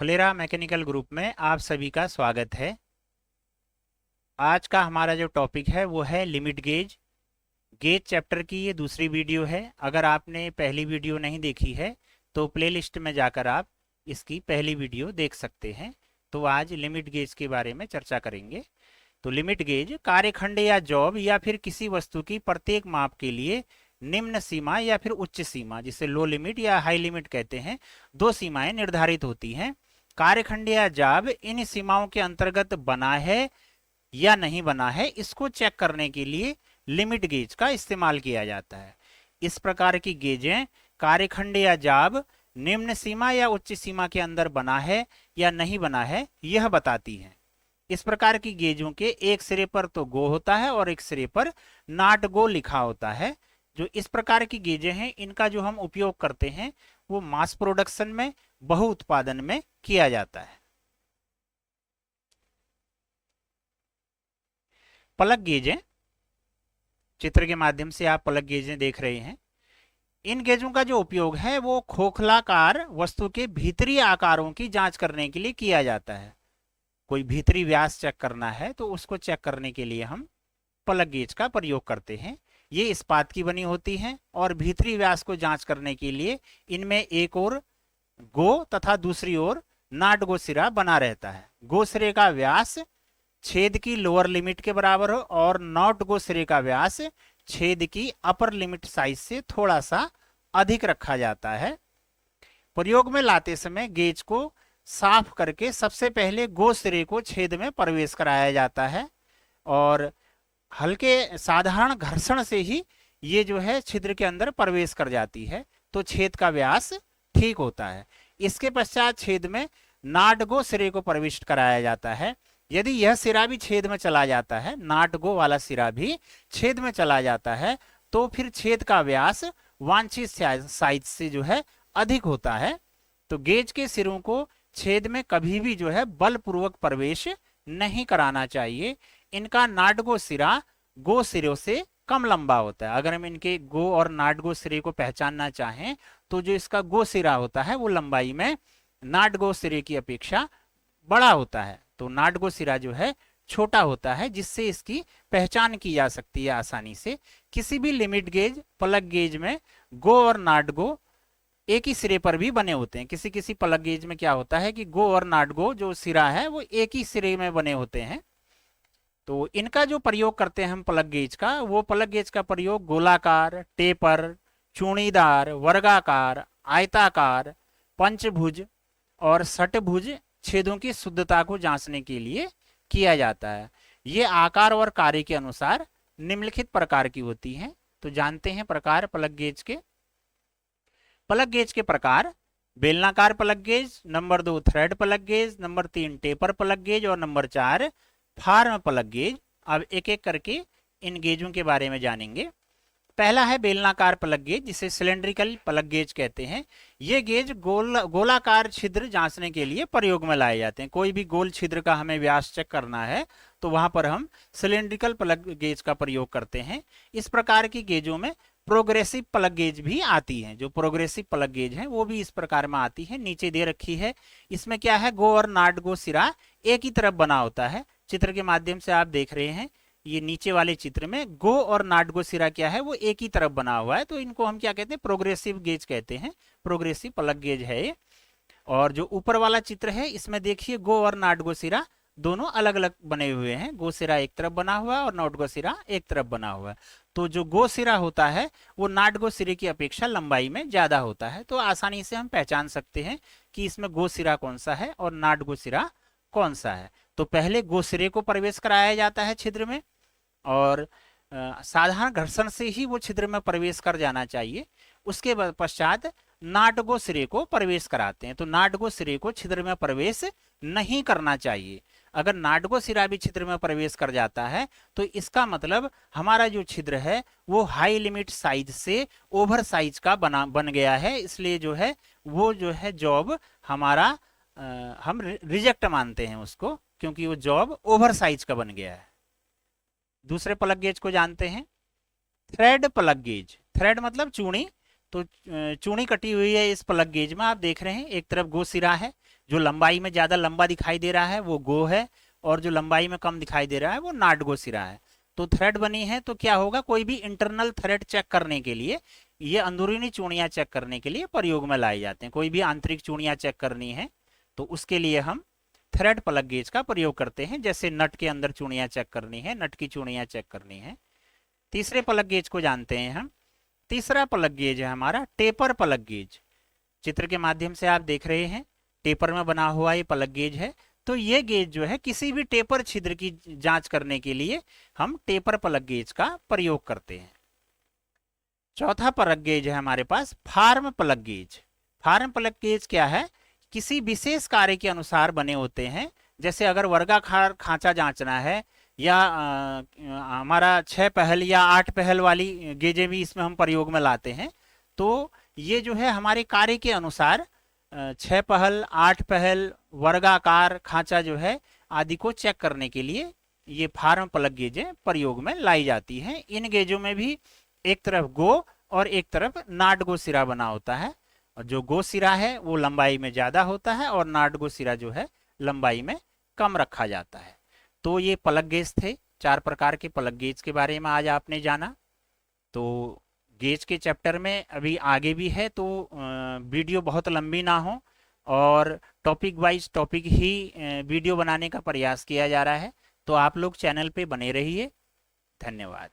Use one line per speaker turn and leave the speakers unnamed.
Phulera mechanical group में आप सभी का स्वागत है। आज का हमारा जो टॉपिक है वो है लिमिट गेज। गेज चैप्टर की ये दूसरी वीडियो है। अगर आपने पहली वीडियो नहीं देखी है तो प्लेलिस्ट में जाकर आप इसकी पहली वीडियो देख सकते हैं। तो आज लिमिट गेज के बारे में चर्चा करेंगे। तो लिमिट गेज कार्यखंड या जॉब या फिर किसी वस्तु की प्रत्येक माप के लिए निम्न सीमा या फिर उच्च सीमा, जिसे लो लिमिट या हाई लिमिट कहते हैं, दो सीमाएं निर्धारित होती हैं। कार्यखंड या जाब इन सीमाओं के अंतर्गत बना है या नहीं बना है, इसको चेक करने के लिए लिमिट गेज का इस्तेमाल किया जाता है। इस प्रकार की गेजें कार्यखंड या जाब निम्न सीमा या उच्च सीमा के अंदर बना है या नहीं बना है, यह बताती हैं। इस प्रकार की गेजों के एक सिरे पर तो गो होता है और एक सिरे पर नॉट गो लिखा होता है। जो इस प्रकार की गेजें हैं, इनका जो हम उपयोग करते हैं वो मास प्रोडक्शन में, बहु उत्पादन में किया जाता है। प्लग गेजें, चित्र के माध्यम से आप प्लग गेजें देख रहे हैं। इन गेजों का जो उपयोग है वो खोखलाकार वस्तु के भीतरी आकारों की जांच करने के लिए किया जाता है। कोई भीतरी व्यास चेक करना है तो उसको चेक करने के लिए हम प्लग गेज का प्रयोग करते हैं। ये इस्पात की बनी होती हैं और भीतरी व्यास को जांच करने के लिए इनमें एक और गो तथा दूसरी ओर नॉट गो सिरा बना रहता है। गो सिरे का व्यास छेद की लोअर लिमिट के बराबर हो और नॉट गो सिरे का व्यास छेद की अपर लिमिट साइज से थोड़ा सा अधिक रखा जाता है। प्रयोग में लाते समय गेज को साफ करके सबसे पहले गो सिरे को छेद में प्रवेश कराया जाता है और हल्के साधारण घर्षण से ही ये जो है छिद्र के अंदर प्रवेश कर जाती है, तो छेद का व्यास ठीक होता है। इसके पश्चात छेद में नॉट गो सिरे को प्रविष्ट कराया जाता है। यदि यह सिरा भी छेद में चला जाता है, नॉट गो वाला सिरा भी छेद में चला जाता है, तो फिर छेद का व्यास वांछित साइज से जो है अधिक होता है। तो गेज के सिरों को छेद में कभी भी जो है बलपूर्वक प्रवेश नहीं कराना चाहिए। इनका नॉट गो सिरा गो सिरों से कम लंबा होता है। अगर हम इनके गो और नॉट गो सिरे को पहचानना चाहें तो जो इसका गो सिरा होता है वो लंबाई में नॉट गो सिरे की अपेक्षा बड़ा होता है। तो नॉट गो सिरा जो है छोटा होता है, जिससे इसकी पहचान की जा सकती है आसानी से। किसी भी लिमिट गेज प्लग गेज में गो और नॉट गो एक ही सिरे पर भी बने होते हैं। किसी किसी प्लग गेज में क्या होता है कि गो और नॉट गो जो सिरा है वो एक ही सिरे में बने होते हैं। तो इनका जो प्रयोग करते हैं हम प्लग गेज का, वो प्लग गेज का प्रयोग गोलाकार, टेपर, चूड़ीदार, वर्गाकार, आयताकार, पंचभुज और षटभुज छेदों की शुद्धता को जांचने के लिए किया जाता है। ये आकार और कार्य के अनुसार निम्नलिखित प्रकार की होती हैं। तो जानते हैं प्रकार प्लग गेज के। प्लग गेज के प्रकार: बेलनाकार plug gauge, number 2 thread plug gauge, number 3 taper plug gauge और नंबर 4 फार्म प्लग गेज। अब एक एक करके इन गेजों के बारे में जानेंगे। पहला है बेलनाकार प्लग गेज, जिसे सिलेंड्रिकल प्लग गेज कहते हैं। ये गेज गोलाकार छिद्र जांचने के लिए प्रयोग में लाए जाते हैं। कोई भी गोल छिद्र का हमें व्यास चेक करना है तो वहां पर हम सिलेंड्रिकल प्लग गेज का प्रयोग करते हैं। इस प्रकार की गेजों में प्रोग्रेसिव प्लग गेज भी आती हैं। जो प्रोग्रेसिव प्लग गेज है वो भी इस प्रकार में आती है, नीचे दे रखी है। इसमें क्या है, गो और नॉट गो सिरा एक ही तरफ बना होता है। चित्र के माध्यम से आप देख रहे हैं, ये नीचे वाले चित्र में गो और नॉट गो सिरा क्या है, वो एक ही तरफ बना हुआ है। तो इनको हम क्या कहते हैं, प्रोग्रेसिव गेज कहते हैं। प्रोग्रेसिव प्लग गेज है। और जो ऊपर वाला चित्र है इसमें देखिए गो और नॉट गो सिरा दोनों अलग अलग बने हुए हैं। गो सिरा एक तरफ बना हुआ है और नॉट गो सिरा एक तरफ बना हुआ है। तो जो गो सिरा होता है वो नॉट गो सिरे की अपेक्षा लंबाई में ज्यादा होता है। तो आसानी से हम पहचान सकते हैं कि इसमें गो सिरा कौन सा है और नॉट गो सिरा कौन सा है। तो पहले गो सिरे को प्रवेश कराया जाता है छिद्र में और साधारण घर्षण से ही वो छिद्र में प्रवेश कर जाना चाहिए। उसके पश्चात नॉट गो सिरे को प्रवेश कराते हैं। तो नॉट गो सिरे को छिद्र में प्रवेश नहीं करना चाहिए। अगर नॉट गो सिरा भी छिद्र में प्रवेश कर जाता है तो इसका मतलब हमारा जो छिद्र है वो हाई लिमिट साइज से ओवर साइज का बन गया है। इसलिए जो है वो जो है जॉब हमारा हम रिजेक्ट मानते हैं उसको, क्योंकि वो जॉब ओवर साइज का बन गया है। दूसरे प्लग गेज को जानते हैं, थ्रेड प्लग गेज। थ्रेड मतलब चूड़ी। तो चूड़ी कटी हुई है इस प्लग गेज में, आप देख रहे हैं एक तरफ गो सिरा है जो लंबाई में ज़्यादा लंबा दिखाई दे रहा है वो गो है, और जो लंबाई में कम दिखाई दे रहा है वो नाट गो सिरा है। तो थ्रेड बनी है तो क्या होगा, कोई भी इंटरनल थ्रेड चेक करने के लिए, ये अंदरूनी चूड़ियाँ चेक करने के लिए प्रयोग में लाए जाते हैं। कोई भी आंतरिक चूड़ियाँ चेक करनी है तो उसके लिए हम थ्रेड प्लग गेज का प्रयोग करते हैं। जैसे नट के अंदर चूड़ियाँ चेक करनी है, नट की चूड़ियाँ चेक करनी है। तीसरे प्लग गेज को जानते हैं हम। तीसरा प्लग गेज है हमारा टेपर प्लग गेज। चित्र के माध्यम से आप देख रहे हैं, टेपर में बना हुआ ये प्लग गेज है। तो ये गेज जो है किसी भी टेपर छिद्र की जांच करने के लिए हम टेपर प्लग गेज का प्रयोग करते हैं। चौथा प्लग गेज है हमारे पास farm plug gauge. Farm plug gauge क्या है, किसी विशेष कार्य के अनुसार बने होते हैं। जैसे अगर वर्गाकार खांचा जांचना है, या हमारा 6 पहल या 8 पहल वाली गेजें भी इसमें हम प्रयोग में लाते हैं। तो ये जो है हमारे कार्य के अनुसार 6 पहल, 8 पहल, वर्गाकार खांचा जो है आदि को चेक करने के लिए ये फार्म प्लग गेजें प्रयोग में लाई जाती हैं। इन गेजों में भी एक तरफ गो और एक तरफ नाट गो सिरा बना होता है, और जो गो सिरा है वो लंबाई में ज़्यादा होता है और नाट गो सिरा जो है लंबाई में कम रखा जाता है। तो ये प्लग गेज थे, 4 प्रकार के प्लग गेज के बारे में आज आपने जाना। तो गेज के चैप्टर में अभी आगे भी है, तो वीडियो बहुत लंबी ना हो, और टॉपिक वाइज टॉपिक ही वीडियो बनाने का प्रयास किया जा रहा है। तो आप लोग चैनल पे बने रहिए। धन्यवाद।